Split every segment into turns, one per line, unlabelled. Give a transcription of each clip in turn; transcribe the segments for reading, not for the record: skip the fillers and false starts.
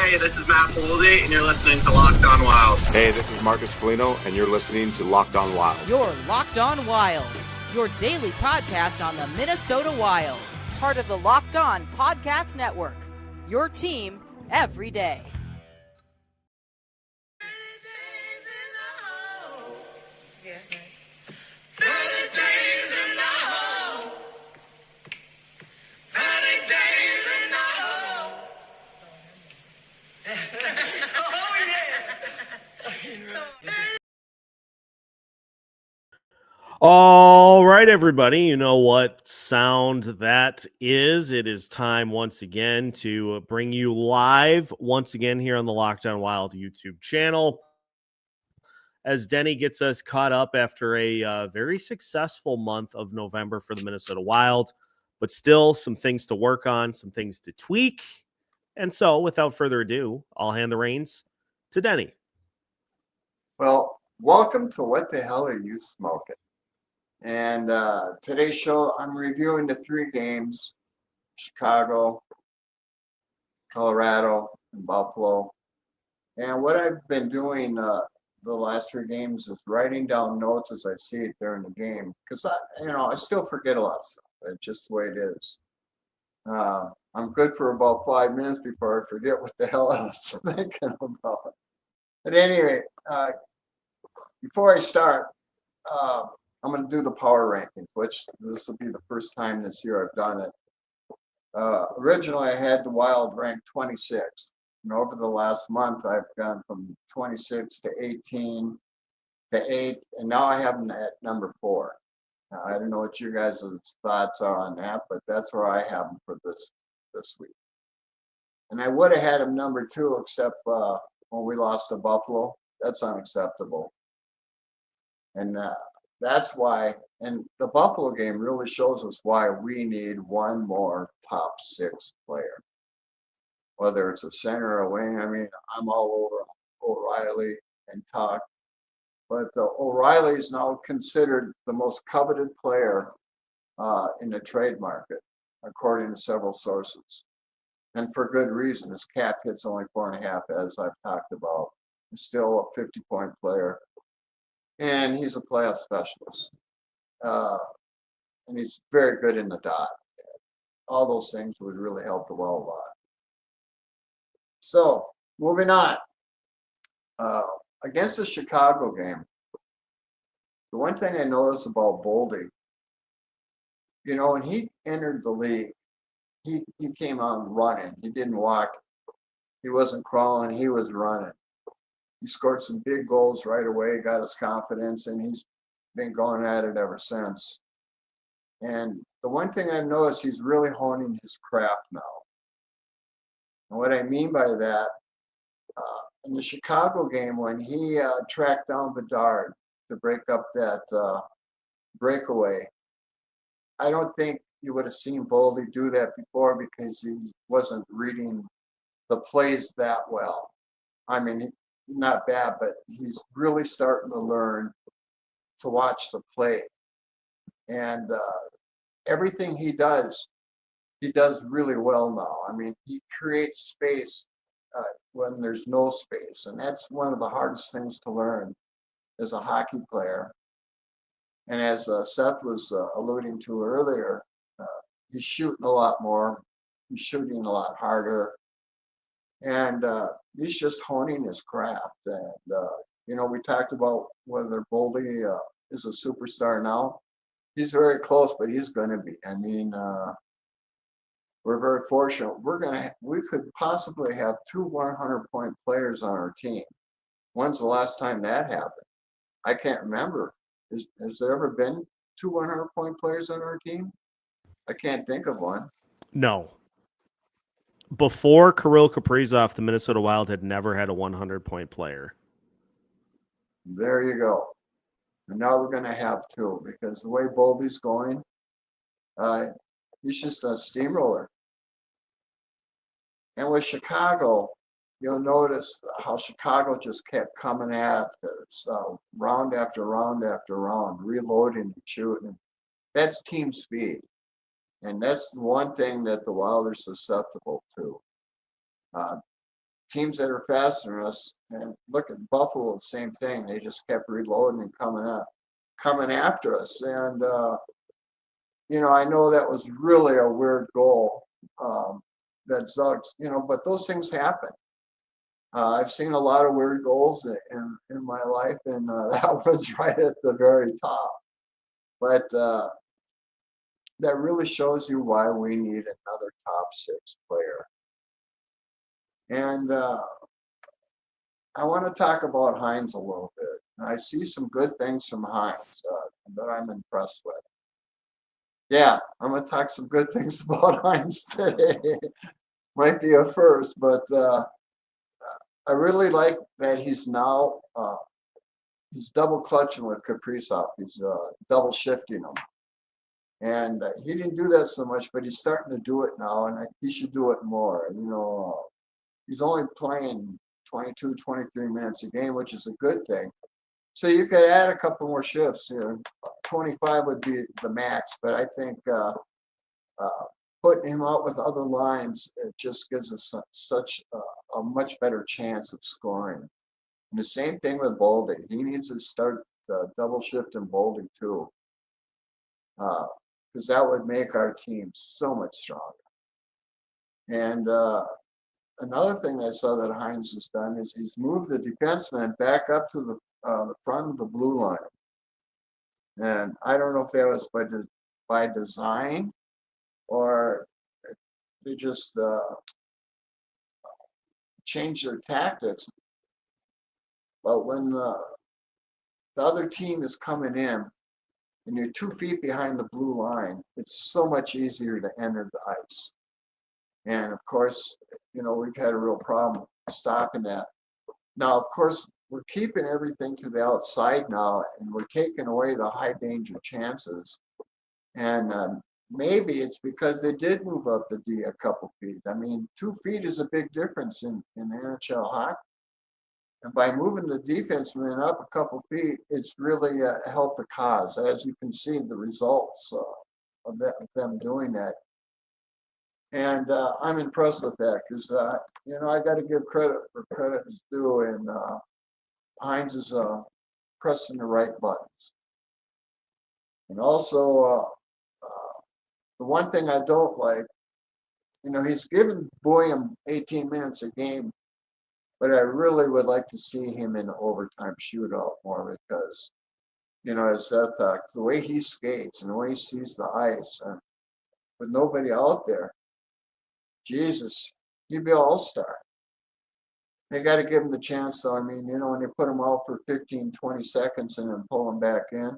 Hey, this is Matt Boldy, and you're listening to Locked On Wild.
Hey, this is Marcus Foligno, and you're listening to Locked On Wild.
You're Locked On Wild, your daily podcast on the Minnesota Wild. Part of the Locked On Podcast Network, your team every day.
Yes, nice. 30 days in the hole. 30 days in the hole. Oh, yeah.
All right, everybody, you know what sound that is. It is time once again to bring you live once again here on the Locked On Wild YouTube channel as Denny gets us caught up after a very successful month of November for the Minnesota Wild, but still some things to work on, some things to tweak. And so without further ado, I'll hand the reins to Denny.
Well, welcome to What the Hell Are You Smoking? And today's show, I'm reviewing the 3 games, Chicago, Colorado, and Buffalo. And what I've been doing the last 3 games is writing down notes as I see it during the game. Because, I still forget a lot of stuff. It's just the way it is. I'm good for about 5 minutes before I forget what the hell I was thinking about. At any rate, before I start, I'm going to do the power rankings, which this will be the first time this year I've done it. Originally, I had the Wild ranked 26th. And over the last month, I've gone from 26 to 18 to 8, and now I have them at number 4. Now, I don't know what you guys' thoughts are on that, but that's where I have them for this week. And I would have had them number 2, except when we lost to Buffalo. That's unacceptable. And that's why, and the Buffalo game really shows us why we need one more top 6 player. Whether it's a center or a wing, I mean, I'm all over O'Reilly and Tuck. But O'Reilly is now considered the most coveted player in the trade market, according to several sources. And for good reason. His cap hit's only 4.5, as I've talked about. He's still a 50-point player. And he's a playoff specialist. And he's very good in the dot. All those things would really help the Wild a lot. So, moving on. Against the Chicago game, the one thing I noticed about Boldy, when he entered the league, he came on running. He didn't walk. He wasn't crawling. He was running. He scored some big goals right away, got his confidence, and he's been going at it ever since. And the one thing I've noticed, he's really honing his craft now. And what I mean by that, in the Chicago game, when he tracked down Bedard to break up that breakaway, I don't think you would have seen Boldy do that before because he wasn't reading the plays that well. I mean, not bad, but he's really starting to learn to watch the play. And everything he does really well now. I mean, he creates space when there's no space. And that's one of the hardest things to learn as a hockey player. And as Seth was alluding to earlier, he's shooting a lot more. He's shooting a lot harder. And he's just honing his craft. And, we talked about whether Boldy is a superstar now. He's very close, but he's going to be. I mean, we're very fortunate. We could possibly have 2 100-point players on our team. When's the last time that happened? I can't remember. Has there ever been 2 100-point players on our team? I can't think of one.
No. Before Kirill Kaprizov, the Minnesota Wild had never had a 100-point player.
There you go. And now we're going to have 2 because the way Boldy's going, he's just a steamroller. And with Chicago, you'll notice how Chicago just kept coming after us, round after round after round, reloading and shooting. That's team speed. And that's one thing that the Wild are susceptible to. teams that are faster than us. And look at Buffalo, the same thing. They just kept reloading and coming after us. And I know that was really a weird goal that Zuggs, but those things happen. I've seen a lot of weird goals in my life, and that one's right at the very top. But that really shows you why we need another top 6 player. And I want to talk about Hines a little bit. I see some good things from Hines that I'm impressed with. Yeah, I'm going to talk some good things about Hines today. Might be a first, but I really like that he's now he's double clutching with Kaprizov. He's double shifting him. And he didn't do that so much, but he's starting to do it now, and he should do it more. He's only playing 22, 23 minutes a game, which is a good thing. So you could add a couple more shifts. 25 would be the max, but I think putting him out with other lines, it just gives us such a much better chance of scoring. And the same thing with Boldy. He needs to start double shifting Boldy too, because that would make our team so much stronger. And another thing I saw that Hines has done is he's moved the defenseman back up to the front of the blue line. And I don't know if that was by design or they just changed their tactics. But when the other team is coming in and you're 2 feet behind the blue line, it's so much easier to enter the ice. And of course, we've had a real problem stopping that. Now, of course, we're keeping everything to the outside now, and we're taking away the high danger chances. And maybe it's because they did move up the D a couple feet. I mean, 2 feet is a big difference in NHL hockey. And by moving the defenseman up a couple feet, it's really helped the cause. As you can see, the results of them doing that. And I'm impressed with that because, I got to give credit where credit is due. And Hines is pressing the right buttons. And also, the one thing I don't like, he's given Boyum 18 minutes a game, but I really would like to see him in the overtime shootout more because, as that the way he skates and the way he sees the ice, and with nobody out there, Jesus, he'd be an all-star. They got to give him the chance, though. I mean, when they put him out for 15, 20 seconds and then pull him back in,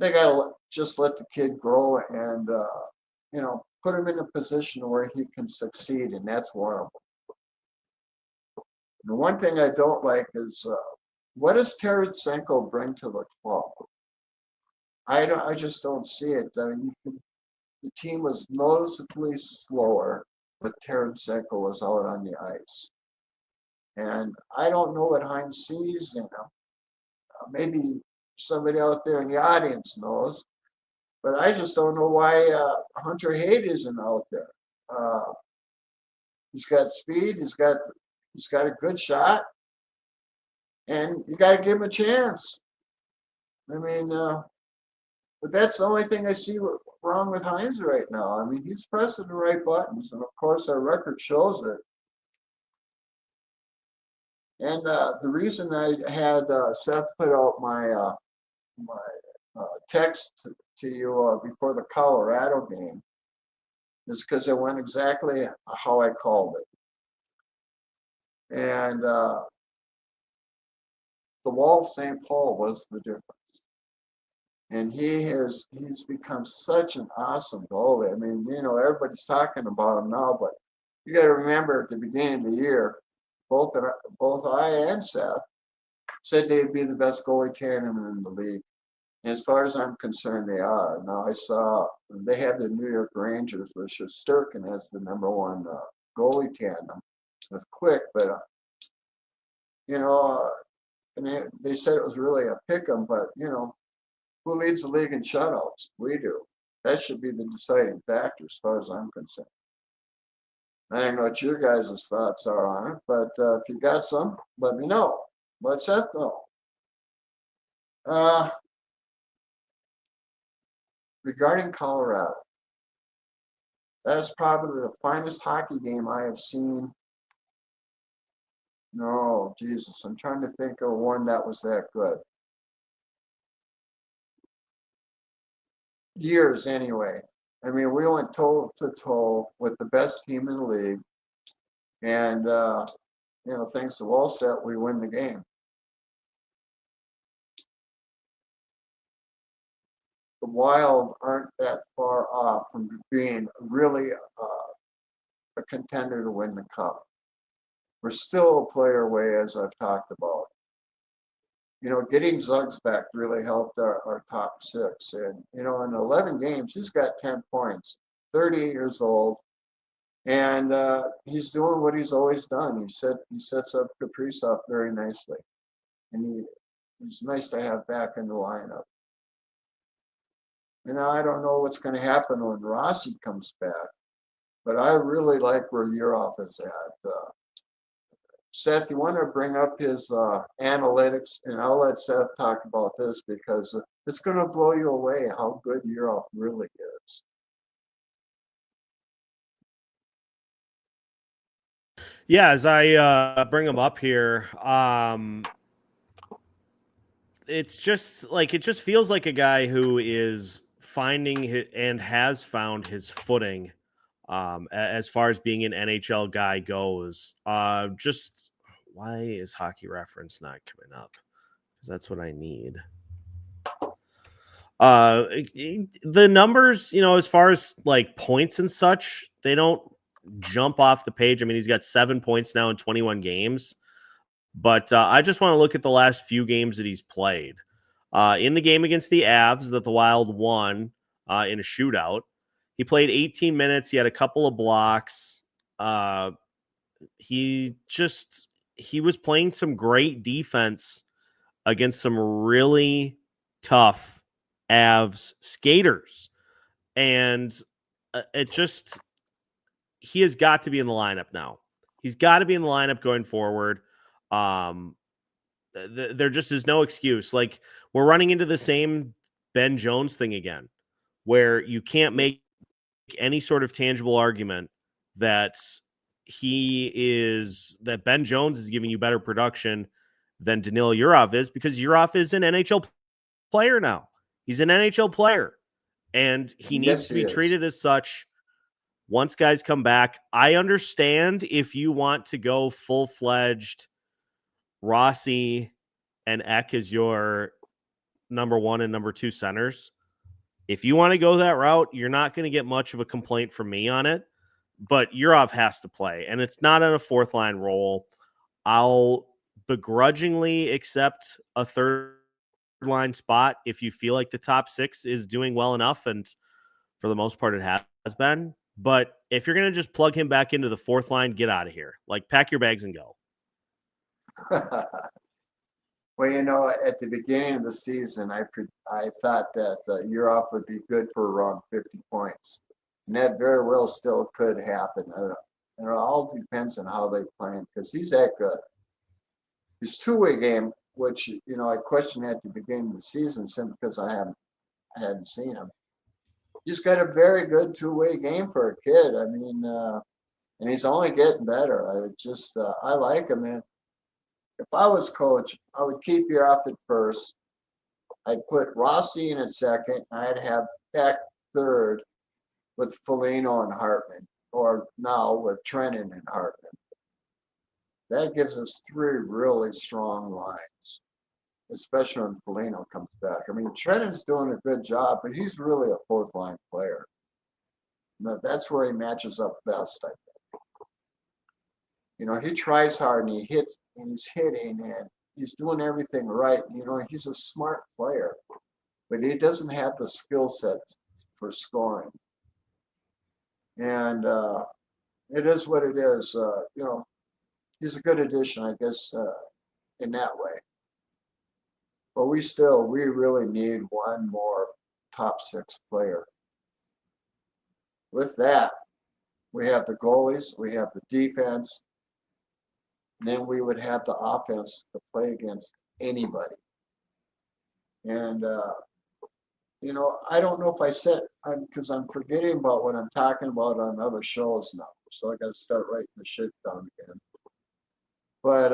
they got to just let the kid grow and, put him in a position where he can succeed, and that's one of them. The one thing I don't like is what does Tarasenko bring to the club? I just don't see it. I mean, the team was noticeably slower, but Tarasenko was out on the ice. And I don't know what Hines sees in him. Maybe somebody out there in the audience knows, but I just don't know why Hunter Hayde isn't out there. He's got speed. He's got a good shot, and you got to give him a chance. I mean, but that's the only thing I see wrong with Hines right now. I mean, he's pressing the right buttons, and of course, our record shows it. And the reason I had Seth put out my text to you before the Colorado game is because it went exactly how I called it. And the wall of St. Paul was the difference. And he's become such an awesome goalie. I mean, everybody's talking about him now, but you got to remember at the beginning of the year, both I and Seth said they'd be the best goalie tandem in the league. And as far as I'm concerned, they are. Now I saw they have the New York Rangers with Shesterkin as the number one goalie tandem with Quick, but and they said it was really a pick 'em, but who leads the league in shutouts? We do. That should be the deciding factor as far as I'm concerned. I don't know what your guys' thoughts are on it, but if you got some, let me know. Let Seth know. Regarding Colorado, that is probably the finest hockey game I have seen. No, Jesus, I'm trying to think of one that was that good. Years, anyway. I mean, we went toe to toe with the best team in the league. And, thanks to Wallset, we win the game. The Wild aren't that far off from being really a contender to win the cup. We're still a player away, as I've talked about. Getting Zuggs back really helped our top six. And, in 11 games, he's got 10 points, 30 years old. And he's doing what he's always done. He sets up Kaprizov very nicely. And he's nice to have back in the lineup. I don't know what's going to happen when Rossi comes back, but I really like where Urov is at. Seth, you want to bring up his analytics, and I'll let Seth talk about this because it's going to blow you away how good Urov really is.
Yeah, as I bring him up here, it's just like it just feels like a guy who is finding and has found his footing as far as being an NHL guy goes. Just why is Hockey Reference not coming up? Because that's what I need. The numbers, as far as like points and such, they don't jump off the page. I mean, he's got 7 points now in 21 games. But I just want to look at the last few games that he's played. In the game against the Avs that the Wild won in a shootout, he played 18 minutes. He had a couple of blocks. He was playing some great defense against some really tough Avs skaters. And he has got to be in the lineup now. He's got to be in the lineup going forward. There just is no excuse. Like, we're running into the same Ben Jones thing again, where you can't make any sort of tangible argument that Ben Jones is giving you better production than Danil Urov is, because Urov is an NHL player now. He's an NHL player, and he needs to be treated as such once guys come back. I understand if you want to go full-fledged Rossi and Ek as your number 1 and number 2 centers. If you want to go that route, you're not going to get much of a complaint from me on it, but Urov has to play, and it's not on a fourth line role. I'll begrudgingly accept a third line spot if you feel like the top 6 is doing well enough, and for the most part it has been. But if you're going to just plug him back into the fourth line, get out of here. Like, pack your bags and go.
Well, at the beginning of the season, I thought that Urov would be good for around 50 points. And that very well still could happen. It all depends on how they play him, because he's that good. His two-way game, which, I questioned at the beginning of the season simply because I hadn't seen him. He's got a very good two-way game for a kid. I mean, and he's only getting better. I like him, man. If I was coach, I would keep Urov at first. I'd put Rossi in at second. I'd have Peck third with Foligno and Hartman, or now with Trennan and Hartman. That gives us 3 really strong lines, especially when Foligno comes back. I mean, Trennan's doing a good job, but he's really a fourth line player. That's where he matches up best, I think. He tries hard and he hits and he's hitting and he's doing everything right. He's a smart player, but he doesn't have the skill set for scoring. And it is what it is. He's a good addition, I guess, in that way. But we really need one more top 6 player. With that, we have the goalies, we have the defense, and then we would have the offense to play against anybody. And, I don't know if I said, because I'm forgetting about what I'm talking about on other shows now. So I got to start writing the shit down again. But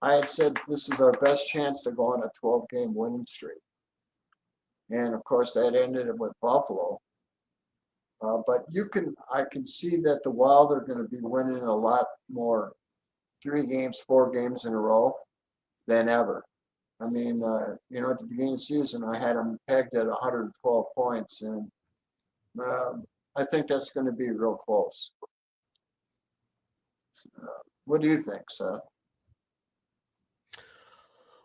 I had said this is our best chance to go on a 12-game winning streak. And of course, that ended with Buffalo. But I can see that the Wild are going to be winning a lot more 3 games, 4 games in a row than ever. I mean, at the beginning of the season, I had them pegged at 112 points, and I think that's going to be real close. What do you think, Seth?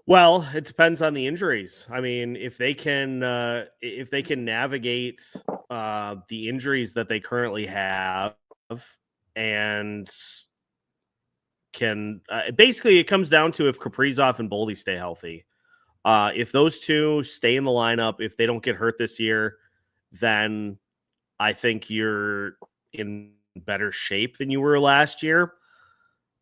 Well, it depends on the injuries. I mean, if they can navigate the injuries that they currently have, and can basically, it comes down to if Kaprizov and Boldy stay healthy. If those two stay in the lineup, if they don't get hurt this year, then I think you're in better shape than you were last year.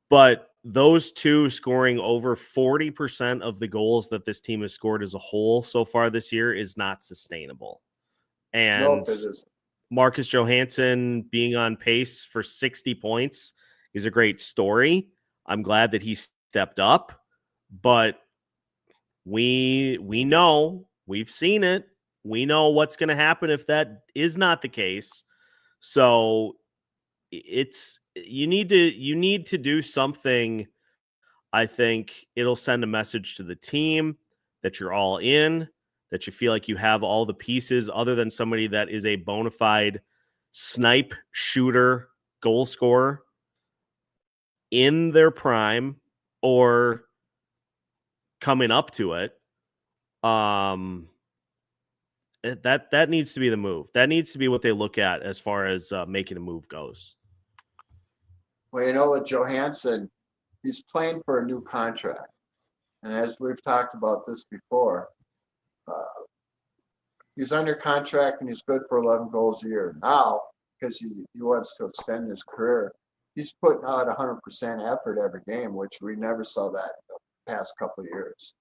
But those two scoring over 40% of the goals that this team has scored as a whole so far this year is not sustainable. And
Nope, it isn't.
Marcus Johansson being on pace for 60 points is a great story. I'm glad that he stepped up, but we know, we've seen it. We know what's going to happen if that is not the case. So you need to do something. I think it'll send a message to the team that you're all in, that you feel like you have all the pieces other than somebody that is a bona fide snipe shooter, goal scorer in their prime or coming up to it. That needs to be the move. That needs to be what they look at as far as making a move goes.
Well, with Johansson, he's playing for a new contract. And as we've talked about this before, he's under contract and he's good for 11 goals a year. Now, because he wants to extend his career, he's putting out 100% effort every game, which we never saw that in the past couple of years.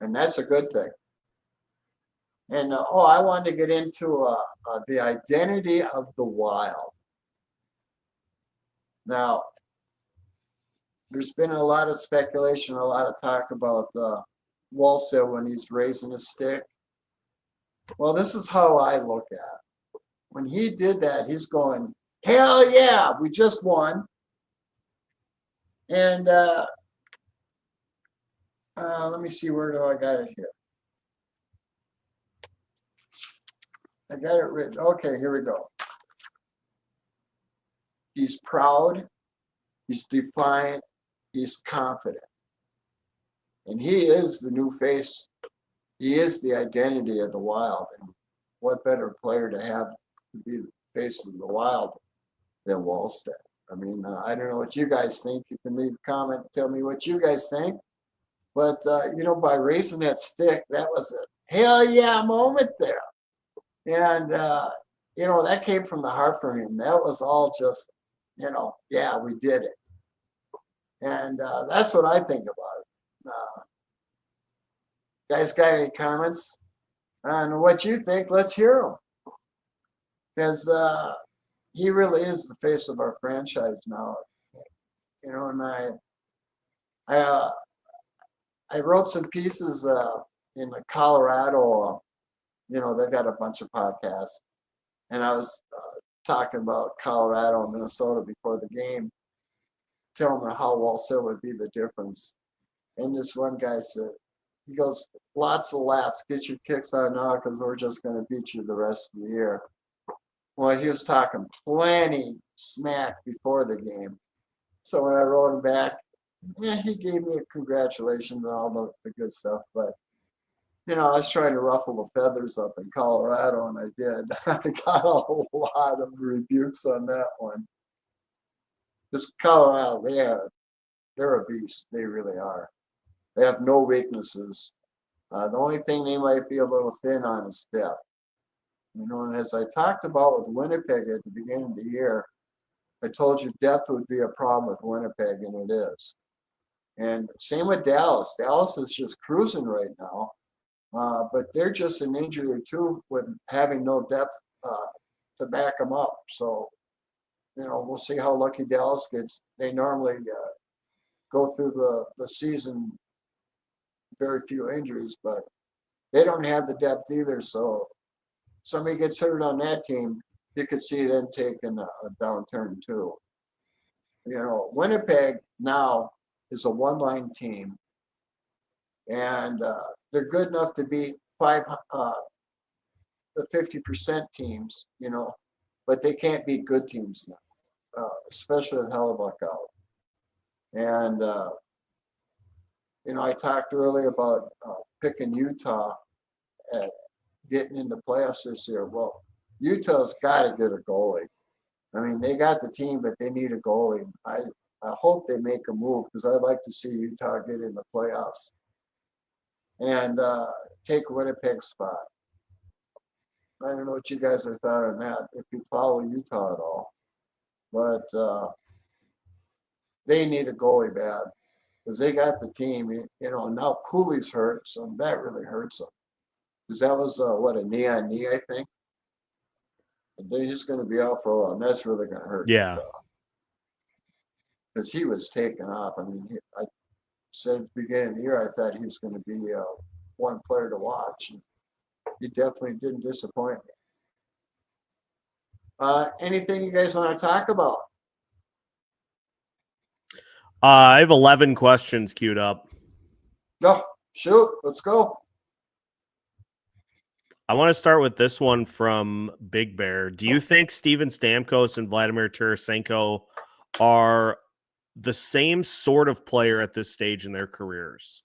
And that's a good thing. And, I wanted to get into the identity of the Wild. Now, there's been a lot of speculation, a lot of talk about Walsall when he's raising his stick. Well, this is how I look at it. When he did that, he's going, hell yeah, we just won. And let me see, where do I got it here? I got it written. Okay, here we go. He's proud. He's defiant. He's confident. And he is the new face. He is the identity of the Wild. And what better player to have to be the face of the Wild than Wallstead? I mean, I don't know what you guys think. You can leave a comment, tell me what you guys think. But, by raising that stick, that was a hell yeah moment there. And, that came from the heart from him. That was all just, yeah, we did it. And that's what I think about it. Guys got any comments on what you think? Let's hear them. Because he really is the face of our franchise now. And I wrote some pieces in the Colorado. They've got a bunch of podcasts. And I was talking about Colorado and Minnesota before the game, telling them how Walsall would be the difference. And this one guy said, he goes, lots of laughs, get your kicks out now because we're just going to beat you the rest of the year. Well, he was talking plenty smack before the game. So when I wrote him back, he gave me a congratulations and all the good stuff. But, I was trying to ruffle the feathers up in Colorado, and I did. I got a lot of rebukes on that one. Because Colorado, they're a beast. They really are. They have no weaknesses. The only thing they might be a little thin on is depth. And as I talked about with Winnipeg at the beginning of the year, I told you depth would be a problem with Winnipeg, and it is. And same with Dallas. Dallas is just cruising right now, but they're just an injury or two with having no depth to back them up. So, we'll see how lucky Dallas gets. They normally go through the season very few injuries, but they don't have the depth either. So, somebody gets hurt on that team, you could see them taking a downturn too. Winnipeg now is a one-line team, and they're good enough to beat the 50% teams, but they can't beat good teams now, especially with Hellebuck out. And, I talked earlier about picking Utah at getting into playoffs this year. Well, Utah's got to get a goalie. I mean, they got the team, but they need a goalie. I hope they make a move because I'd like to see Utah get in the playoffs and take Winnipeg's spot. I don't know what you guys are thought on that, if you follow Utah at all. But they need a goalie bad because they got the team. Now Cooley's hurt, so that really hurts them. Because that was, a knee-on-knee, I think. They're just going to be out for a while, and that's really going to hurt.
Yeah.
Because he was taken off. I mean, I said at the beginning of the year, I thought he was going to be one player to watch. And he definitely didn't disappoint me. Anything you guys want to talk about?
I have 11 questions queued up.
No, shoot, let's go.
I want to start with this one from Big Bear. Do you think Steven Stamkos and Vladimir Tarasenko are the same sort of player at this stage in their careers?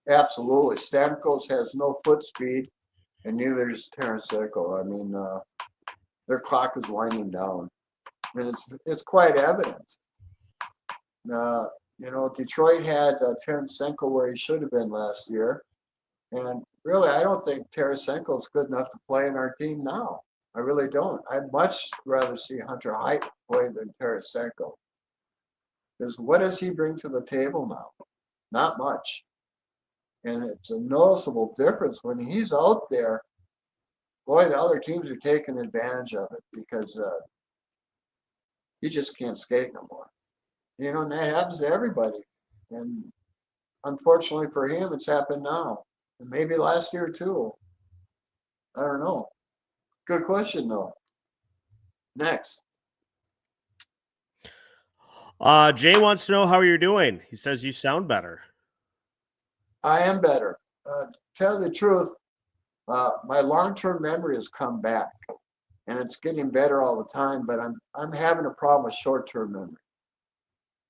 Absolutely. Stamkos has no foot speed, and neither does Tarasenko. I mean, their clock is winding down. I mean, it's quite evident. Detroit had Tarasenko where he should have been last year. And really, I don't think Tarasenko is good enough to play in our team now. I really don't. I'd much rather see Hunter Height play than Tarasenko. Because what does he bring to the table now? Not much. And it's a noticeable difference when he's out there. Boy, the other teams are taking advantage of it because he just can't skate no more. And that happens to everybody. And unfortunately for him, it's happened now. And maybe last year too. I don't know. Good question though. Next.
Jay wants to know how you're doing. He says you sound better.
I am better. To tell the truth, my long-term memory has come back, and it's getting better all the time. But I'm having a problem with short-term memory.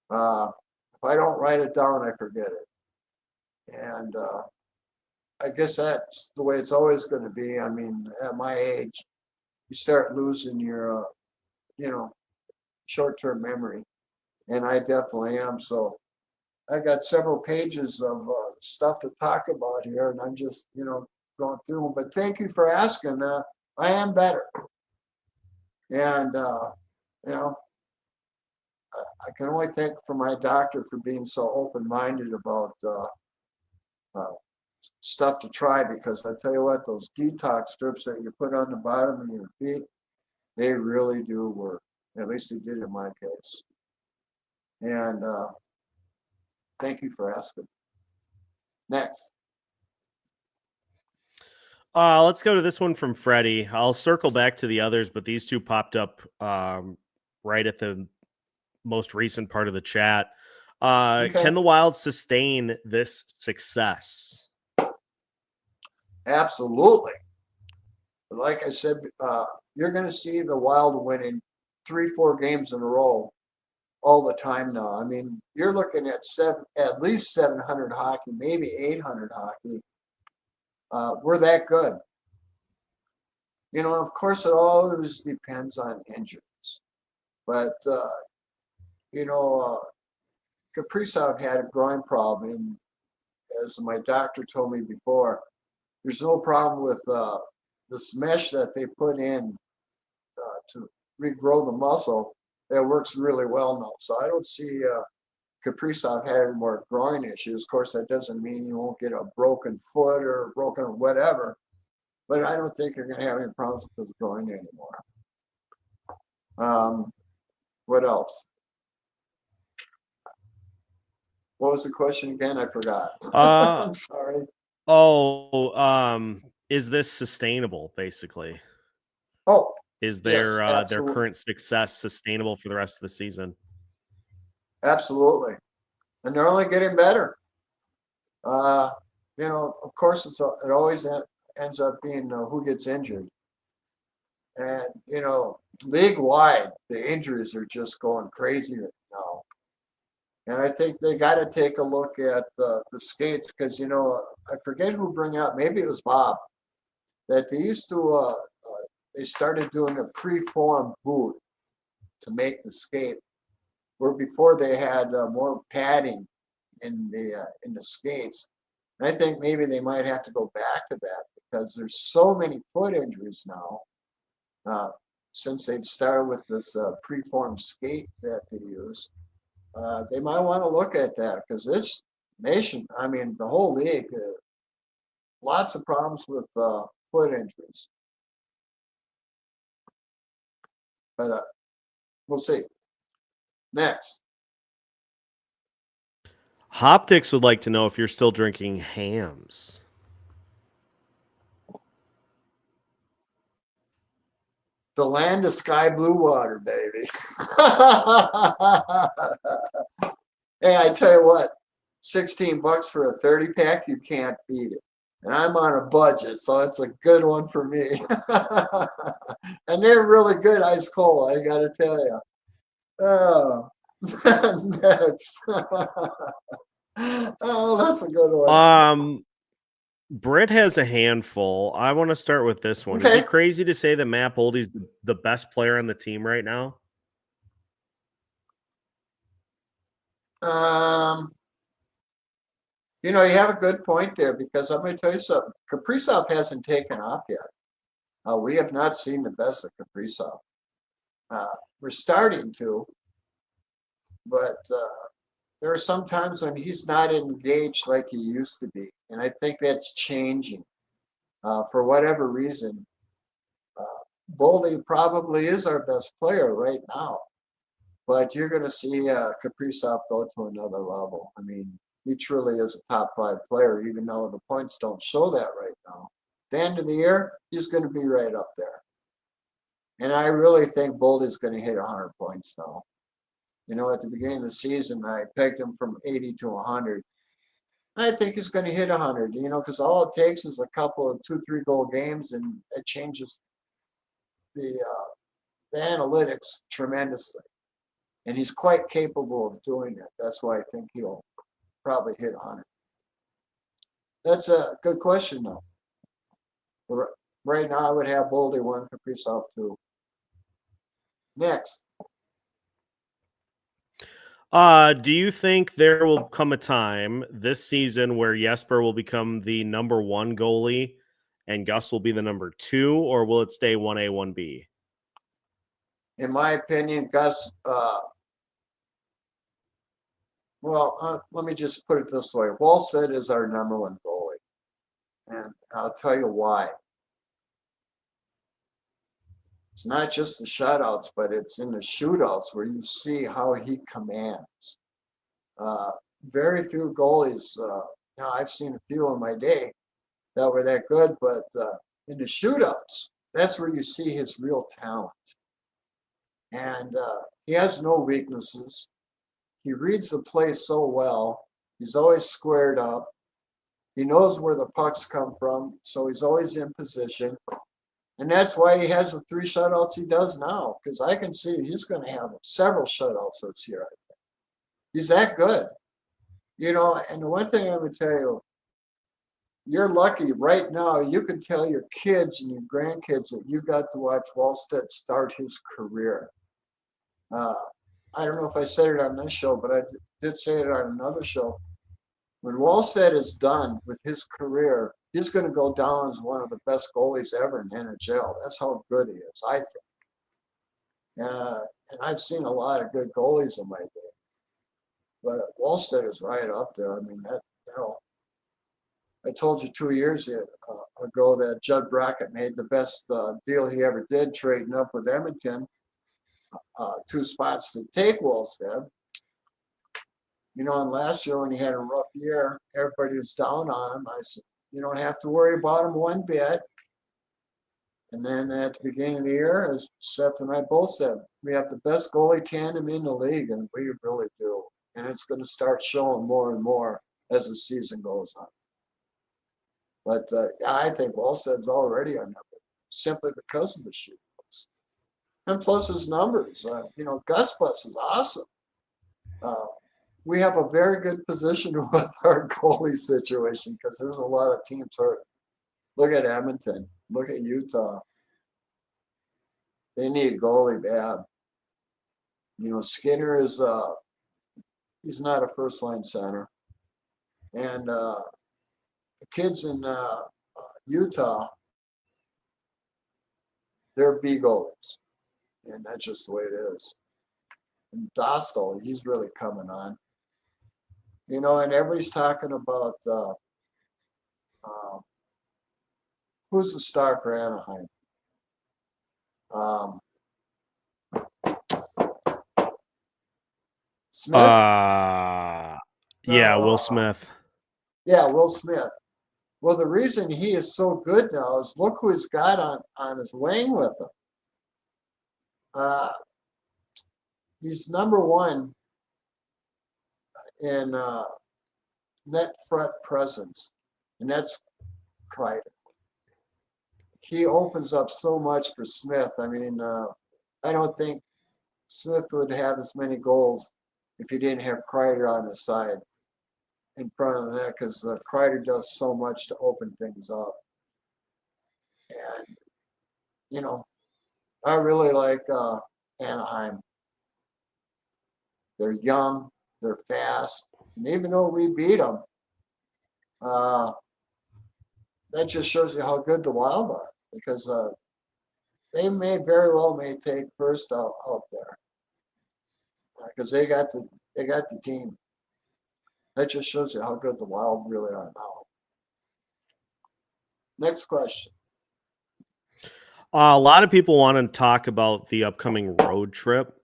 If I don't write it down, I forget it, and I guess that's the way it's always going to be. I mean, at my age, you start losing your, short-term memory, and I definitely am. So I got several pages of stuff to talk about here, and I'm just, going through them. But thank you for asking. I am better, and I can only thank for my doctor for being so open-minded about stuff to try, because I tell you what, those detox strips that you put on the bottom of your feet, they really do work. At least they did in my case. And thank you for asking. Next.
Let's go to this one from Freddie. I'll circle back to the others, but these two popped up right at the most recent part of the chat. Okay. Can the Wild sustain this success?
Absolutely. Like I said, you're going to see the Wild winning 3-4 games in a row all the time now. I mean, you're looking at least 700 hockey, maybe 800 hockey. We're that good. Of course, it always depends on injuries. But, Kaprizov had a groin problem. And as my doctor told me before, there's no problem with this mesh that they put in to regrow the muscle. that works really well now. So I don't see Kaprizov having more groin issues. Of course, that doesn't mean you won't get a broken foot or broken whatever, but I don't think you're going to have any problems with his groin anymore. What else? What was the question again? I forgot. I'm sorry.
Is this sustainable, basically?
Oh,
Is
yes,
their current success sustainable for the rest of the season?
absolutely. And they're only getting better. Of course, it always ends up being who gets injured. And, league wide, the injuries are just going crazy right now. And I think they got to take a look at the skates because, I forget who bring it up. Maybe it was Bob that they used to, they started doing a pre-formed boot to make the skate, where before they had more padding in the skates. And I think maybe they might have to go back to that because there's so many foot injuries now since they've started with this preformed skate that they use. They might want to look at that because this nation, I mean, the whole league, lots of problems with foot injuries. But we'll see. Next.
Hoptics would like to know if you're still drinking hams.
The land of sky blue water, baby. Hey, I tell you what, $16 for a 30 pack, you can't beat it. And I'm on a budget, so it's a good one for me. And they're really good ice cold, I gotta tell you. Oh, next. Oh, that's a good one.
Britt has a handful. I want to start with this one. Is
Okay.
it crazy to say that Matt Boldy's the best player on the team right now?
You have a good point there because I'm going to tell you something. Kaprizov hasn't taken off yet. We have not seen the best of Kaprizov. We're starting to, but there are some times when he's not engaged like he used to be, and I think that's changing for whatever reason. Boldy probably is our best player right now, but you're going to see Kaprizov go to another level. I mean, he truly is a top 5 player, even though the points don't show that right now. At the end of the year, he's going to be right up there. And I really think Boldy's going to hit 100 points now. At the beginning of the season, I pegged him from 80 to 100. I think he's going to hit 100, because all it takes is a couple of 2-3 goal games, and it changes the analytics tremendously. And he's quite capable of doing it. That's why I think he'll probably hit 100. That's a good question, though. Right now, I would have Boldy 1, Kaprizov 2. Next.
Do you think there will come a time this season where Jesper will become the number 1 goalie and Gus will be the number 2, or will it stay 1A, 1B?
In my opinion, Gus, let me just put it this way. Wallstedt is our number 1 goalie. And I'll tell you why. It's not just the shutouts, but it's in the shootouts where you see how he commands. Very few goalies, now I've seen a few in my day that were that good, but in the shootouts, that's where you see his real talent. And he has no weaknesses. He reads the play so well. He's always squared up. He knows where the pucks come from, so he's always in position. And that's why he has the 3 shutouts he does now, because I can see he's going to have several shutouts this year, I think. He's that good. And the one thing I would tell you, you're lucky right now. You can tell your kids and your grandkids that you got to watch Wallstedt start his career. I don't know if I said it on this show, but I did say it on another show. When Wallstedt is done with his career, he's going to go down as one of the best goalies ever in NHL. That's how good he is, I think. And I've seen a lot of good goalies in my day, but Wallstead is right up there. I mean, I told you 2 years ago that Judd Brackett made the best deal he ever did, trading up with Edmonton, 2 spots to take Wallstead. And last year when he had a rough year, everybody was down on him. I said, you don't have to worry about him one bit. And then at the beginning of the year, as Seth and I both said, we have the best goalie tandem in the league, and we really do. And it's going to start showing more and more as the season goes on. But I think Wallstead's already on number simply because of the shootouts. And plus his numbers. Gus Bus is awesome. We have a very good position with our goalie situation because there's a lot of teams hurt. Look at Edmonton. Look at Utah. They need a goalie bad. Skinner is he's not a first line center. And the kids in Utah, they're B goalies. And that's just the way it is. And Dostal, he's really coming on. And everybody's talking about who's the star for Anaheim? Smith?
Yeah, Will Smith.
Yeah, Will Smith. Well, the reason he is so good now is look who he's got on his wing with him. He's number 1 in net front presence, and that's Kreider. He opens up so much for Smith. I mean, I don't think Smith would have as many goals if he didn't have Kreider on his side in front of the net, because Kreider does so much to open things up. And, I really like Anaheim. They're young, they're fast, and even though we beat them, that just shows you how good the Wild are, because they very well take first out there, because they got the team. That just shows you how good the Wild really are now. Next question.
A lot of people want to talk about the upcoming road trip,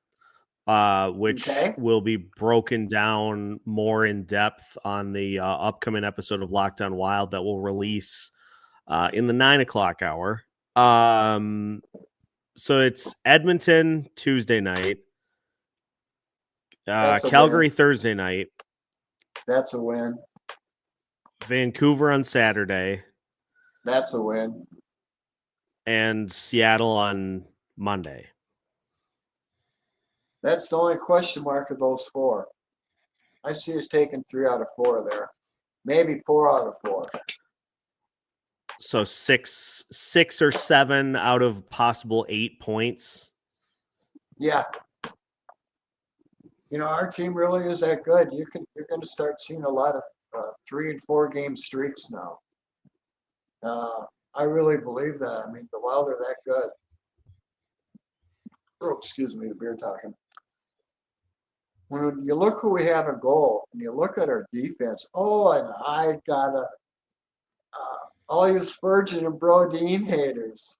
which will be broken down more in depth on the upcoming episode of Locked On Wild that will release in the 9 o'clock hour. So it's Edmonton Tuesday night, Calgary Thursday night.
That's a win.
Vancouver on Saturday.
That's a win.
And Seattle on Monday.
That's the only question mark of those 4. I see us taking 3 out of 4 there. Maybe 4 out of 4.
So 6 or 7 out of possible 8 points.
Yeah. Our team really is that good. You're going to start seeing a lot of 3 and 4 game streaks now. I really believe that. I mean, the Wild are that good. Oh, excuse me, the beer talking. When you look who we have in goal, and you look at our defense, and I gotta, all you Spurgeon and Brodeen haters.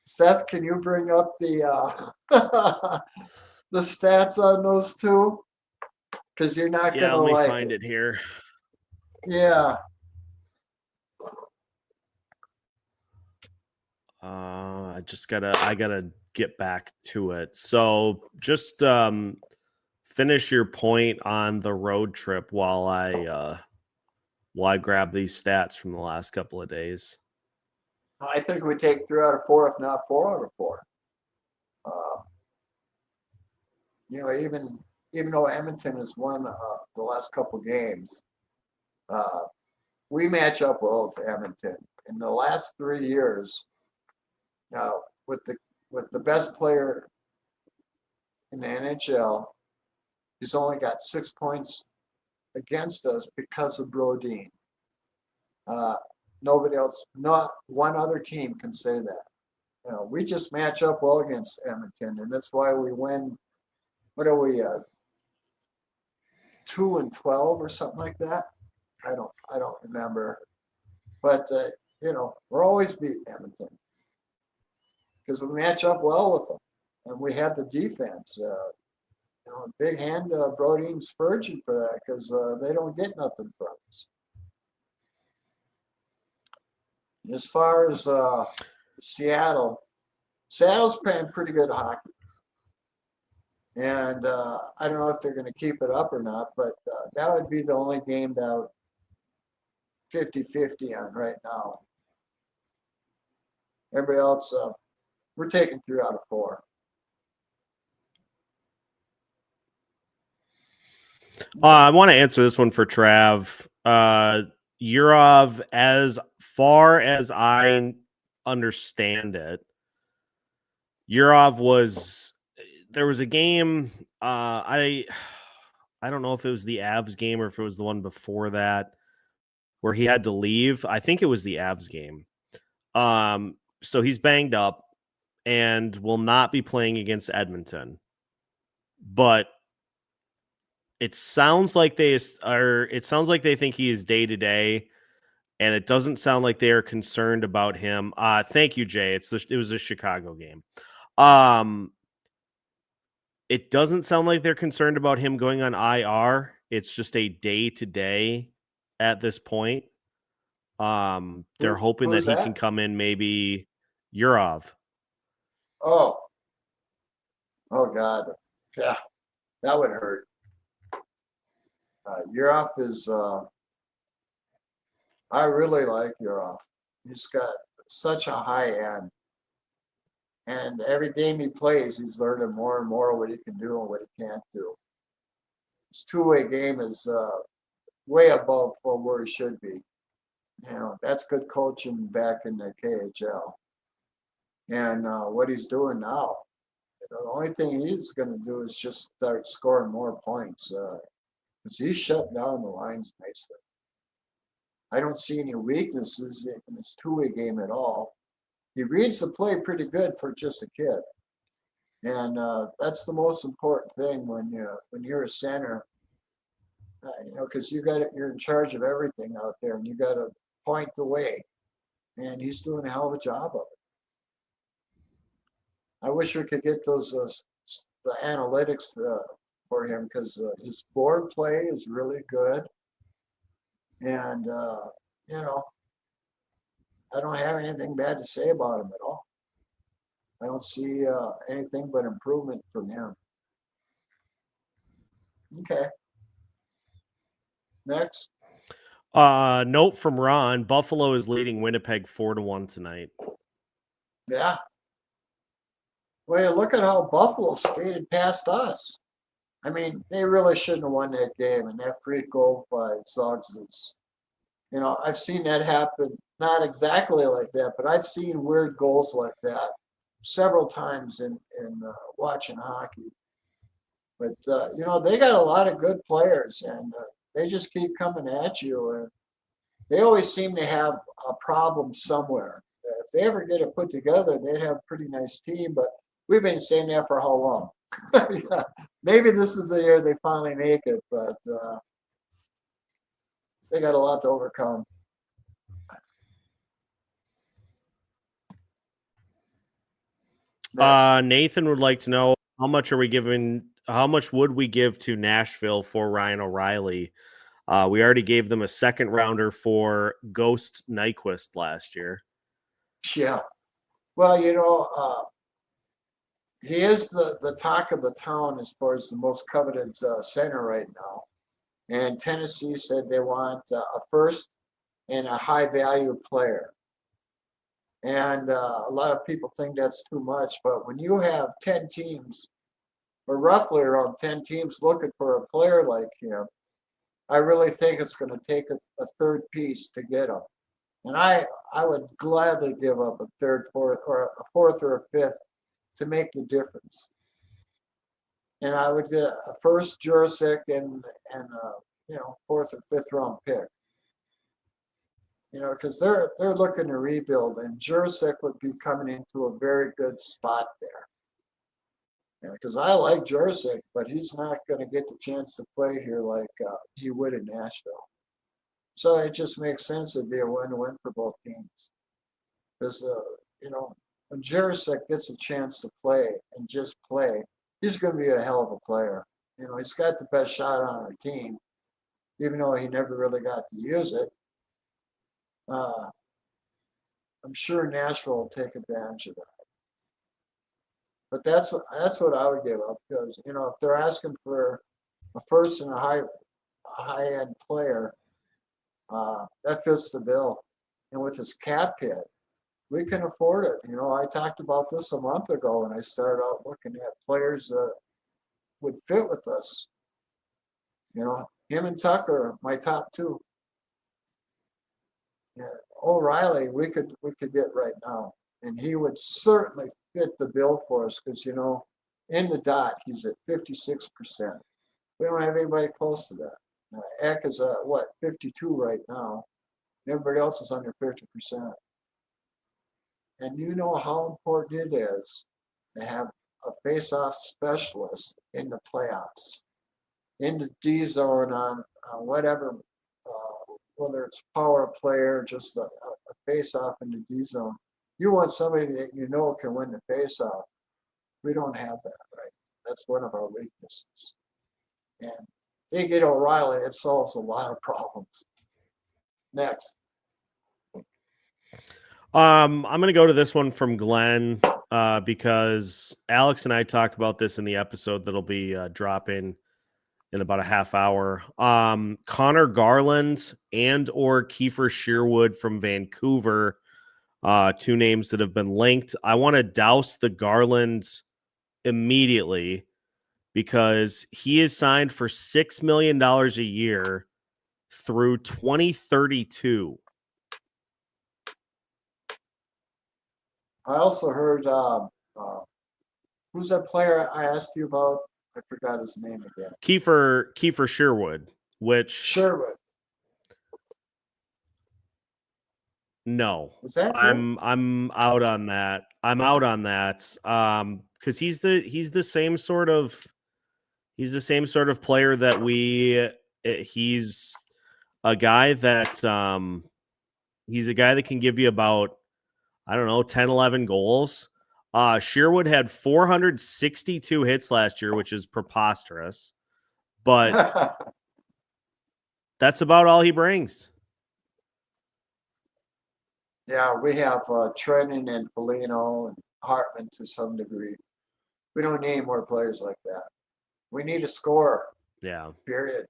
Seth, can you bring up the the stats on those 2? Because you're not gonna
let me
like
find it here.
Yeah.
I gotta get back to it. So just finish your point on the road trip while I grab these stats from the last couple of days.
I think we take 3 out of 4, if not 4 out of 4. Even though Edmonton has won the last couple games, we match up well to Edmonton. In the last 3 years, with the best player in the NHL, he's only got 6 points against us because of Brodeen. Nobody else, not one other team can say that. we just match up well against Edmonton, and that's why we win. What are we? 2-12 or something like that. I don't remember, but we're always beating Edmonton because we match up well with them, and we have the defense. Big hand Brody and Spurgeon for that because they don't get nothing from us. As far as Seattle's playing pretty good hockey. And I don't know if they're going to keep it up or not, but that would be the only game that I would 50-50 on right now. Everybody else, we're taking 3 out of 4.
I want to answer this one for Trav. Yurov, as far as I understand it, Yurov there was a game. I don't know if it was the Avs game or if it was the one before that where he had to leave. I think it was the Avs game. So he's banged up and will not be playing against Edmonton. But it sounds like they think he is day to day, and it doesn't sound like they are concerned about him. Thank you, Jay. It was a Chicago game. It doesn't sound like they're concerned about him going on IR. It's just a day to day at this point. They're hoping that he can come in, maybe Yurov.
Oh God, yeah, that would hurt. Yurov is. I really like Yurov. He's got such a high end, and every game he plays, he's learning more and more what he can do and what he can't do. His two-way game is way above where he should be. That's good coaching back in the KHL. And what he's doing now, the only thing he's going to do is just start scoring more points because he's shut down the lines nicely. I don't see any weaknesses in his two-way game at all. He reads the play pretty good for just a kid. And that's the most important thing when you're a center, because you're in charge of everything out there, and you got to point the way. And he's doing a hell of a job of it. I wish we could get those the analytics for him because his board play is really good, and I don't have anything bad to say about him at all. I don't see anything but improvement from him. Okay. Next.
Note from Ron: Buffalo is leading Winnipeg 4-1 tonight.
Yeah. Well, look at how Buffalo skated past us. I mean, they really shouldn't have won that game, and that free goal by Zogs. I've seen that happen. Not exactly like that, but I've seen weird goals like that several times in watching hockey. But they got a lot of good players, and they just keep coming at you. And they always seem to have a problem somewhere. If they ever get it put together, they'd have a pretty nice team. But we've been saying that for how long? Yeah, maybe this is the year they finally make it, but they got a lot to overcome.
Nathan would like to know how much would we give to Nashville for Ryan O'Reilly? We already gave them a second rounder for Ghost Nyquist last year.
Yeah. Well, he is the talk of the town as far as the most coveted center right now. And Tennessee said they want a first and a high value player. And a lot of people think that's too much, but when you have 10 teams, or roughly around 10 teams looking for a player like him, I really think it's going to take a third piece to get him. And I would gladly give up a third, fourth, or a fourth or a fifth to make the difference. And I would get a first Jurasic and fourth or fifth round pick. because they're looking to rebuild, and Jurasek would be coming into a very good spot there. Because I like Jurasek, but he's not going to get the chance to play here like he would in Nashville. So it just makes sense. It'd be a win-win for both teams. Because when Jurasek gets a chance to play and just play, he's going to be a hell of a player. He's got the best shot on our team, even though he never really got to use it. I'm sure Nashville will take advantage of that. But that's what I would give up, because if they're asking for a first and a high end player, that fits the bill. And with his cap hit, we can afford it. I talked about this a month ago, and I started out looking at players that would fit with us. Him and Tucker, my top two. Yeah, O'Reilly, we could get right now, and he would certainly fit the bill for us because in the dot he's at 56%. We don't have anybody close to that. Eck is at 52 right now. Everybody else is under 50%. And you know how important it is to have a face-off specialist in the playoffs, in the D zone on whatever, whether it's power play or just a face-off in the D zone. You want somebody that can win the face-off. We don't have that, right? That's one of our weaknesses. And they get O'Reilly, it solves a lot of problems. Next.
I'm going to go to this one from Glenn because Alex and I talked about this in the episode that'll be dropping in about a half hour. Connor Garland and or Kiefer Sherwood from Vancouver, two names that have been linked. I want to douse the Garland immediately because he is signed for $6 million a year through 2032.
I also heard who's that player I asked you about? I forgot his name again.
Kiefer Sherwood, which
Sherwood.
No,
Was that
I'm out on that. I'm out on that. Because he's the same sort of player that he's a guy that he's a guy that can give you about, I don't know, 10, 11 goals. Sherwood had 462 hits last year, which is preposterous, but that's about all he brings.
Yeah, we have Trennan and Foligno and Hartman to some degree. We don't need more players like that. We need a scorer.
Yeah.
Period.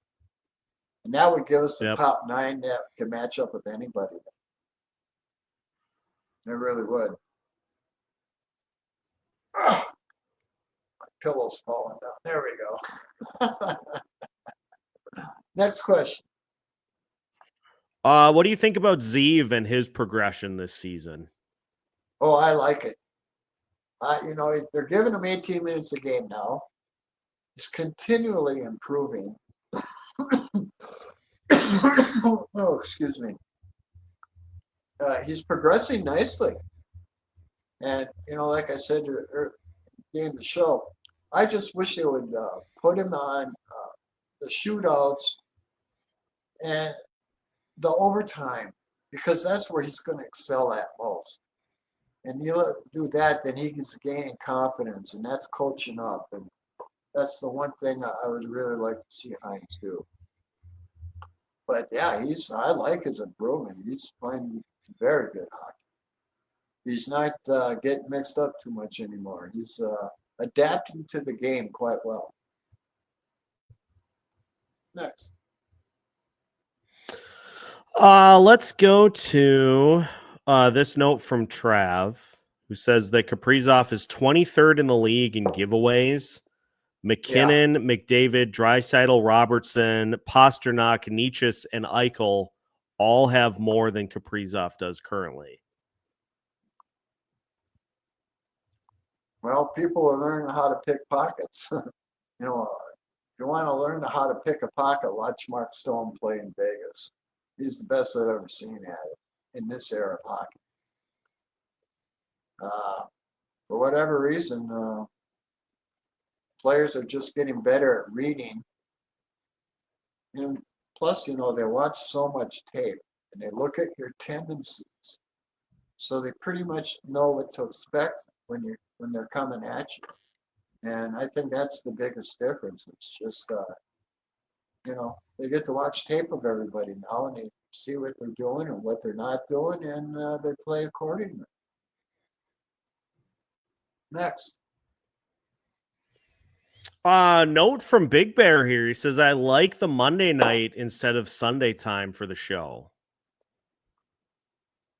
And that would give us the
Yep.
top 9 that can match up with anybody. It really would. My pillow's falling down. There we go. Next question.
What do you think about Zeev and his progression this season?
Oh, I like it. They're giving him 18 minutes a game now. He's continually improving. Oh, excuse me. He's progressing nicely. And, like I said in the show, I just wish they would put him on the shootouts and the overtime, because that's where he's going to excel at most. And you do that, then he's gaining confidence, and that's coaching up. And that's the one thing I would really like to see Hines do. But yeah, I like his improvement. He's playing very good hockey. He's not getting mixed up too much anymore. He's adapting to the game quite well. Next.
Let's go to this note from Trav, who says that Kaprizov is 23rd in the league in giveaways. McKinnon, McDavid, Draisaitl, Robertson, Pasternak, Nietzsche, and Eichel all have more than Kaprizov does currently.
Well, people are learning how to pick pockets. If you want to learn how to pick a pocket, watch Mark Stone play in Vegas. He's the best I've ever seen at it. in this era of hockey. For whatever reason, players are just getting better at reading. And plus, they watch so much tape and they look at your tendencies. So they pretty much know what to expect when they're coming at you. And I think that's the biggest difference. It's just, they get to watch tape of everybody now and they see what they're doing and what they're not doing, and they play accordingly. Next.
Note from Big Bear here. He says, I like the Monday night instead of Sunday time for the show.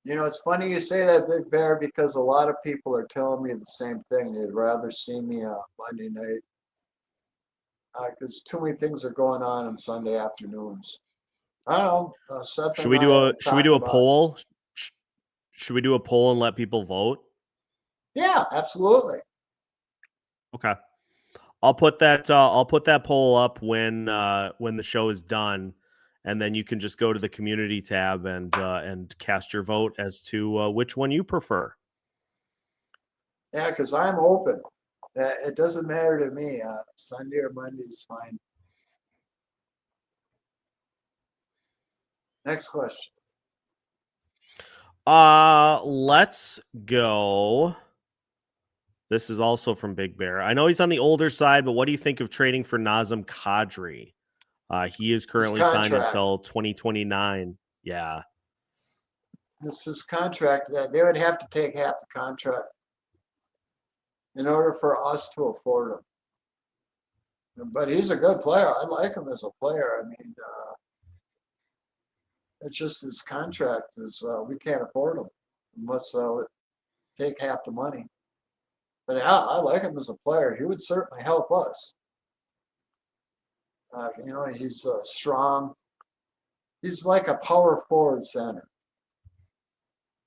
It's funny you say that, Big Bear, because a lot of people are telling me the same thing. They'd rather see me on Monday night because too many things are going on Sunday afternoons. I don't know. Seth
Should we do a
about
poll? Should we do a poll and let people vote?
Yeah, absolutely.
Okay. I'll put that poll up when the show is done, and then you can just go to the community tab and cast your vote as to which one you prefer.
Yeah, because I'm open. It doesn't matter to me. Sunday or Monday is fine. Next question.
Let's go. This is also from Big Bear. I know he's on the older side, but what do you think of trading for Nazem Kadri? He is currently signed until 2029. Yeah.
It's his contract that they would have to take half the contract in order for us to afford him. But he's a good player. I like him as a player. I mean, it's just his contract is we can't afford him unless take half the money. But yeah, I like him as a player. He would certainly help us. He's strong. He's like a power forward center.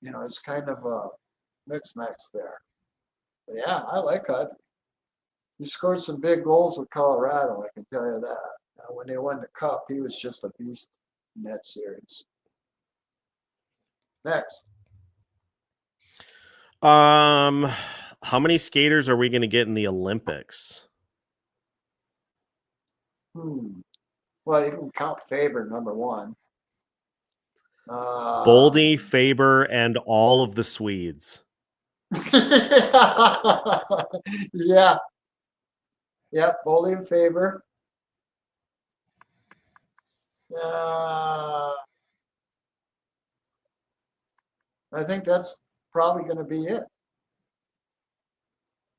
It's kind of a mix there. But yeah, I like Hudley. He scored some big goals with Colorado, I can tell you that. When they won the cup, he was just a beast in that series. Next.
How many skaters are we going to get in the Olympics?
Well, you can count Faber, number one.
Boldy, Faber, and all of the Swedes.
Yeah. Yep, Boldy and Faber. I think that's probably going to be it.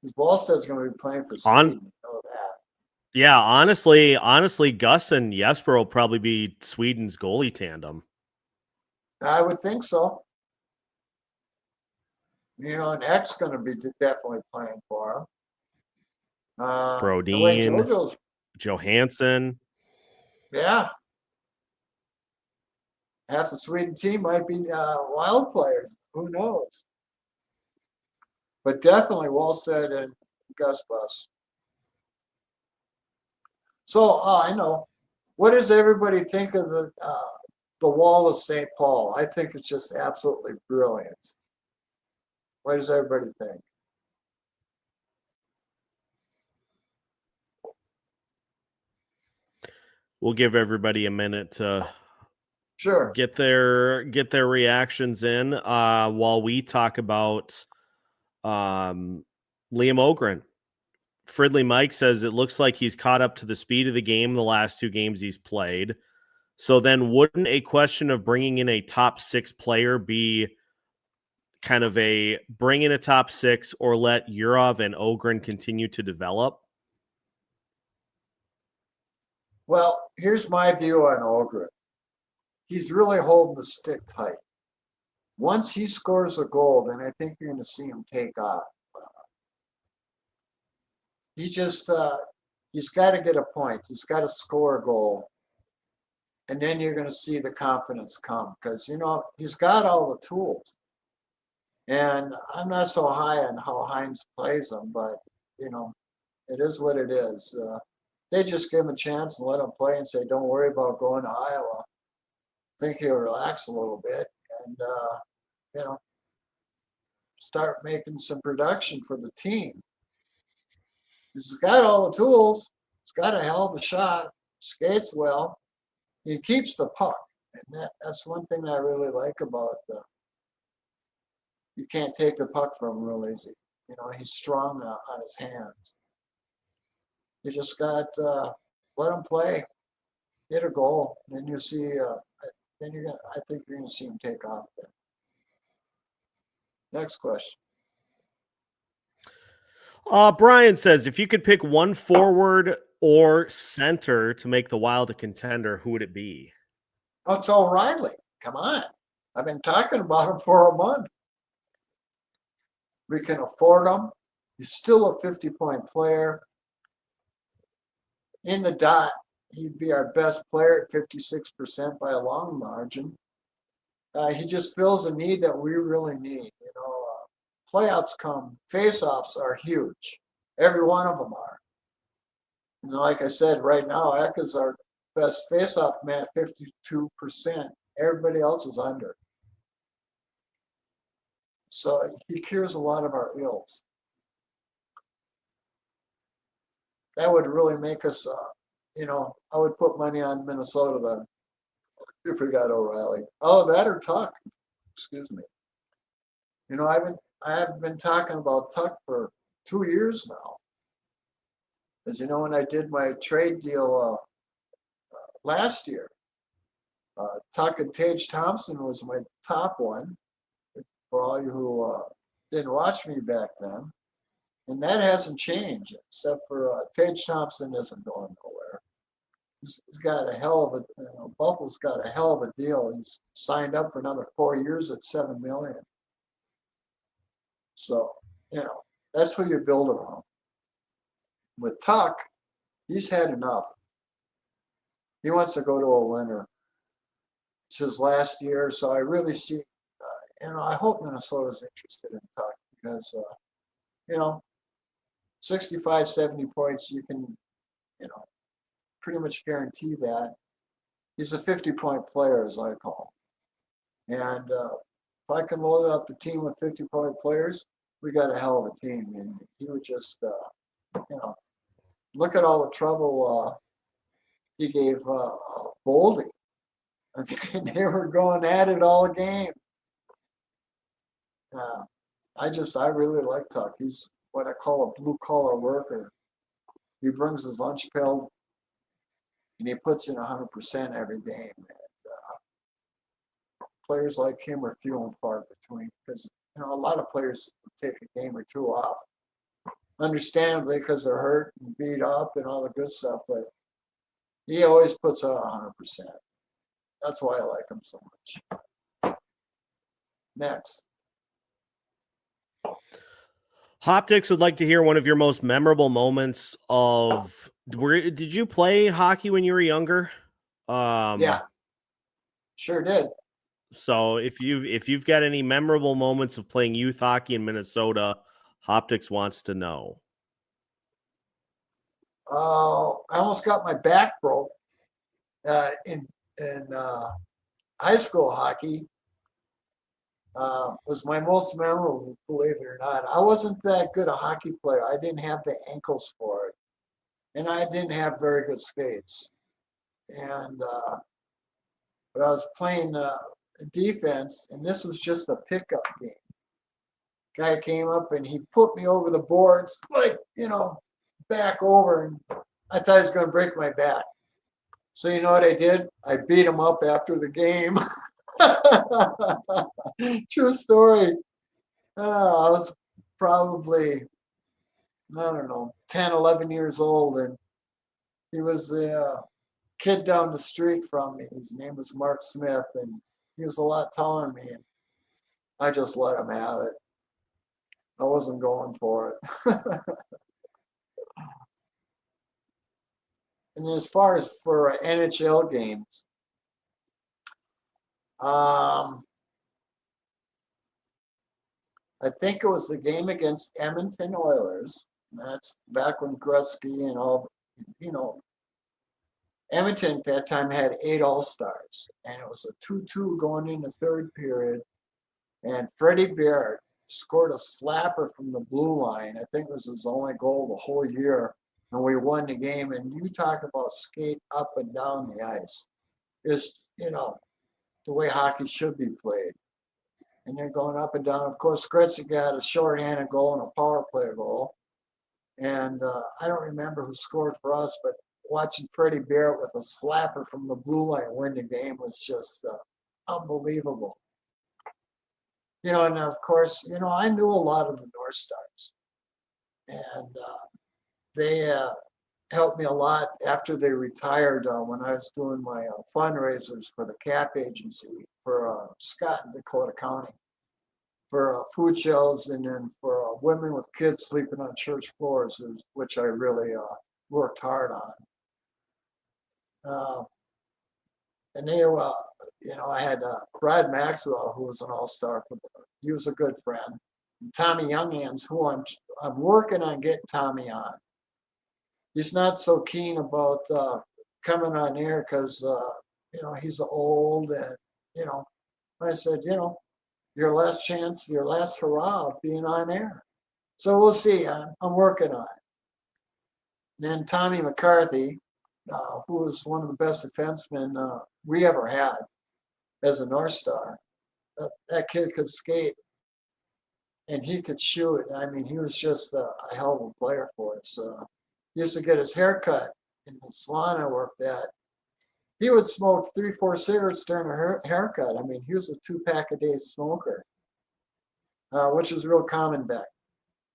Because Wallsted's going to be playing for Sweden. You know that.
Yeah, honestly, Gus and Jesper will probably be Sweden's goalie tandem.
I would think so. And X going to be definitely playing for him.
Brodin, Johansson.
Yeah. Half the Sweden team might be Wild players. Who knows? But definitely Wallsted and Gus Bus. So I know. What does everybody think of the Wall of St. Paul? I think it's just absolutely brilliant. What does everybody think?
We'll give everybody a minute to
Sure.
get their reactions in while we talk about Liam Ogren. Fridley Mike says it looks like he's caught up to the speed of the game the last two games he's played. So then wouldn't a question of bringing in a top six player be kind of a bring in a top six or let Yurov and Ogren continue to develop?
Well, here's my view on Ogren. He's really holding the stick tight. Once he scores a goal, then I think you're going to see him take off. He just, he's got to get a point. He's got to score a goal. And then you're going to see the confidence come because, he's got all the tools. And I'm not so high on how Hines plays them, but, it is what it is. They just give him a chance and let him play and say, don't worry about going to Iowa. I think he'll relax a little bit. and you know, start making some production for the team. He's got all the tools. He's got a hell of a shot. Skates well. He keeps the puck, and that's one thing I really like about. You can't take the puck from him real easy. You know, he's strong on his hands. You just got let him play, hit a goal, and then you see. Then you're gonna. I think you're gonna see him take off. There. Next question.
Brian says, if you could pick one forward or center to make the Wild a contender, who would it be?
Oh, it's O'Reilly. Come on. I've been talking about him for a month. We can afford him. He's still a 50-point player. In the dot, he'd be our best player at 56% by a long margin. He just fills a need that we really need. You know, playoffs come, face-offs are huge. Every one of them are. And like I said, right now, Eka's our best face-off man at 52%. Everybody else is under. So he cures a lot of our ills. That would really make us, you know, I would put money on Minnesota then if we got O'Reilly. Oh, that or Tuck. Excuse me. You know, I have been talking about Tuck for 2 years now. As you know, when I did my trade deal last year, Tuck and Tage Thompson was my top one. For all you who didn't watch me back then. And that hasn't changed, except for Tage Thompson isn't going nowhere. He's got a hell of a, you know, Buffalo's got a hell of a deal. He's signed up for another 4 years at $7 million. So, you know, that's who you build around. With Tuck, he's had enough. He wants to go to a winner. It's his last year, so I really see, you know, I hope Minnesota's interested in Tuck because, you know, 65, 70 points, you can, you know, pretty much guarantee that. He's a 50-point player, as I call him. And if I can load up the team with 50-point players, we got a hell of a team. And he would just, you know, look at all the trouble he gave Boldy. I mean, they were going at it all game. I really like Tuck. He's what I call a blue-collar worker. He brings his lunch pail and he puts in 100% every game. And, players like him are few and far between because, you know, a lot of players take a game or two off, understandably because they're hurt and beat up and all the good stuff, but he always puts out 100%. That's why I like him so much. Next.
Hoptics would like to hear one of your most memorable moments of. Did you play hockey when you were younger?
Yeah, sure did.
So if you've got any memorable moments of playing youth hockey in Minnesota, Hoptics wants to know.
I almost got my back broke in high school hockey. Was my most memorable, believe it or not. I wasn't that good a hockey player. I didn't have the ankles for it. And I didn't have very good skates. And but I was playing defense, and this was just a pickup game. Guy came up and he put me over the boards, like, you know, back over, and I thought he was going to break my back. So you know what I did? I beat him up after the game. True story. I was probably, I don't know, 10, 11 years old, and he was the kid down the street from me. His name was Mark Smith, and he was a lot taller than me, and I just let him have it. I wasn't going for it. And as far as for NHL games, I think it was the game against Edmonton Oilers. That's back when Gretzky and all, you know, Edmonton at that time had 8 All-Stars, and it was a 2-2 going in the third period. And Freddie Barrett scored a slapper from the blue line. I think it was his only goal the whole year, and we won the game. And you talk about skate up and down the ice. It's, the way hockey should be played. And they're going up and down. Of course, Gretzky got a shorthanded goal and a power play goal. And I don't remember who scored for us, but watching Freddie Barrett with a slapper from the blue line win the game was just unbelievable. And of course, I knew a lot of the North Stars. And they helped me a lot after they retired when I was doing my fundraisers for the CAP agency for Scott and Dakota County, for food shelves, and then for women with kids sleeping on church floors, which I really worked hard on. And they were, I had Brad Maxwell, who was an all-star. He was a good friend. And Tommy Younghands, who I'm working on getting Tommy on. He's not so keen about coming on air because, he's old. And, I said, your last chance, your last hurrah of being on air. So we'll see. I'm working on it. And then Tommy McCarthy, who was one of the best defensemen we ever had as a North Star. That kid could skate and he could shoot. I mean, he was just a hell of a player for us. He used to get his hair cut in the salon I worked at. He would smoke 3-4 cigarettes during a haircut. I mean, he was a 2-pack-a-day smoker, which was real common back.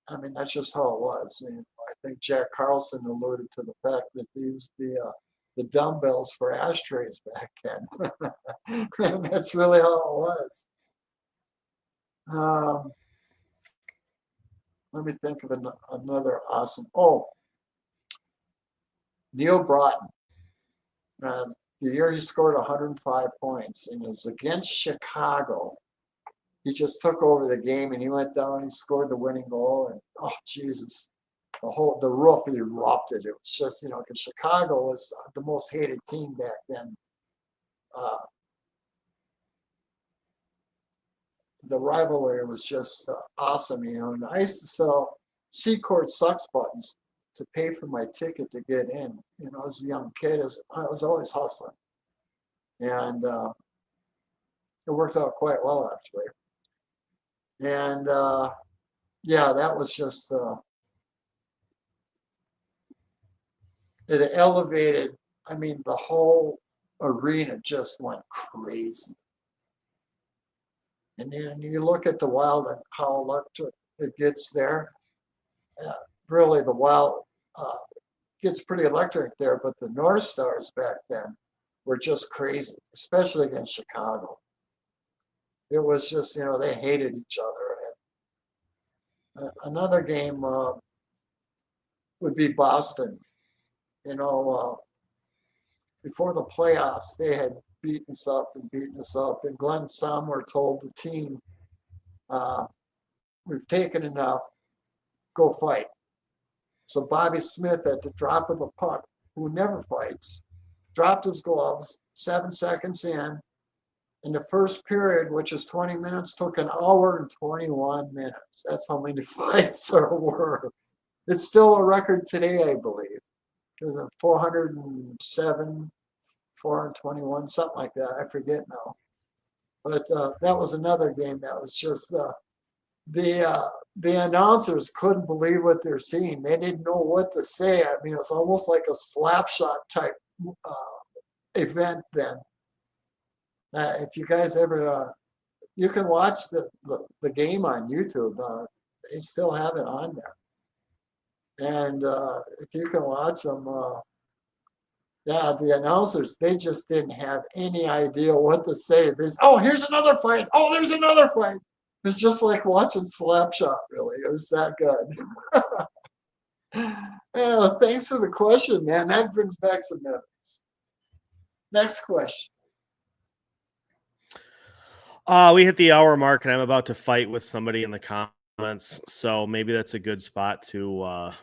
I mean, that's just how it was. I think Jack Carlson alluded to the fact that they used the dumbbells for ashtrays back then. And that's really how it was. Let me think of another awesome. Neil Broughton. The year he scored 105 points, and it was against Chicago. He just took over the game, and he went down. He scored the winning goal, and oh Jesus, the roof erupted. It was just because Chicago was the most hated team back then. The rivalry was just awesome, and I used to sell C-Court Sucks buttons to pay for my ticket to get in. As a young kid, I was always hustling. And it worked out quite well, actually. And that was just, it elevated, the whole arena just went crazy. And then you look at the Wild and how electric it gets there. Really, the Wild gets pretty electric there, but the North Stars back then were just crazy, especially against Chicago. It was just, they hated each other. And another game would be Boston. Before the playoffs, they had beaten us up. And Glenn Sommer told the team, we've taken enough, go fight. So Bobby Smith, at the drop of the puck, who never fights, dropped his gloves 7 seconds in. And the first period, which is 20 minutes, took an hour and 21 minutes. That's how many fights there were. It's still a record today, I believe. It was 407, 421, something like that. I forget now. But that was another game that was just the announcers couldn't believe what they're seeing. They didn't know what to say. It's almost like a slap shot type event then. If you guys ever, you can watch the game on YouTube. They still have it on there. And if you can watch them, the announcers, they just didn't have any idea what to say. Here's another fight. Oh, there's another fight. It's just like watching Slapshot, really. It was that good. Thanks for the question, man. That brings back some memories. Next question.
We hit the hour mark, and I'm about to fight with somebody in the comments, so maybe that's a good spot to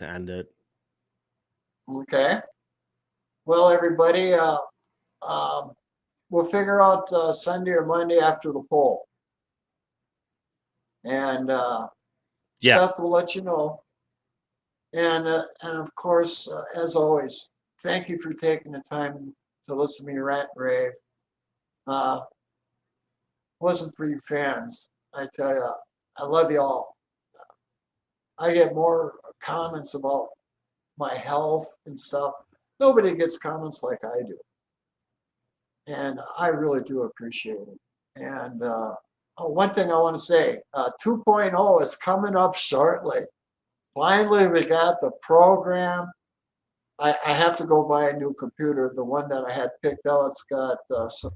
end it.
Okay. Well, everybody, we'll figure out Sunday or Monday after the poll. And
Yeah.
Seth will let you know. And of course, as always, thank you for taking the time to listen to me rant and rave. Wasn't for you fans, I tell you, I love you all. I get more comments about my health and stuff. Nobody gets comments like I do. And I really do appreciate it. And one thing I want to say, 2.0 is coming up shortly. Finally, we got the program. I have to go buy a new computer. The one that I had picked out, it's got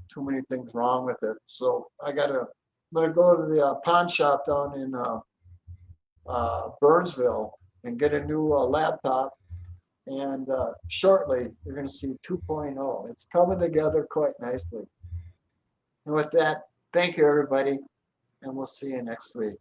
too many things wrong with it. So I'm gonna go to the pawn shop down in Burnsville and get a new laptop. And shortly, you're going to see 2.0. It's coming together quite nicely. And with that, thank you, everybody, and we'll see you next week.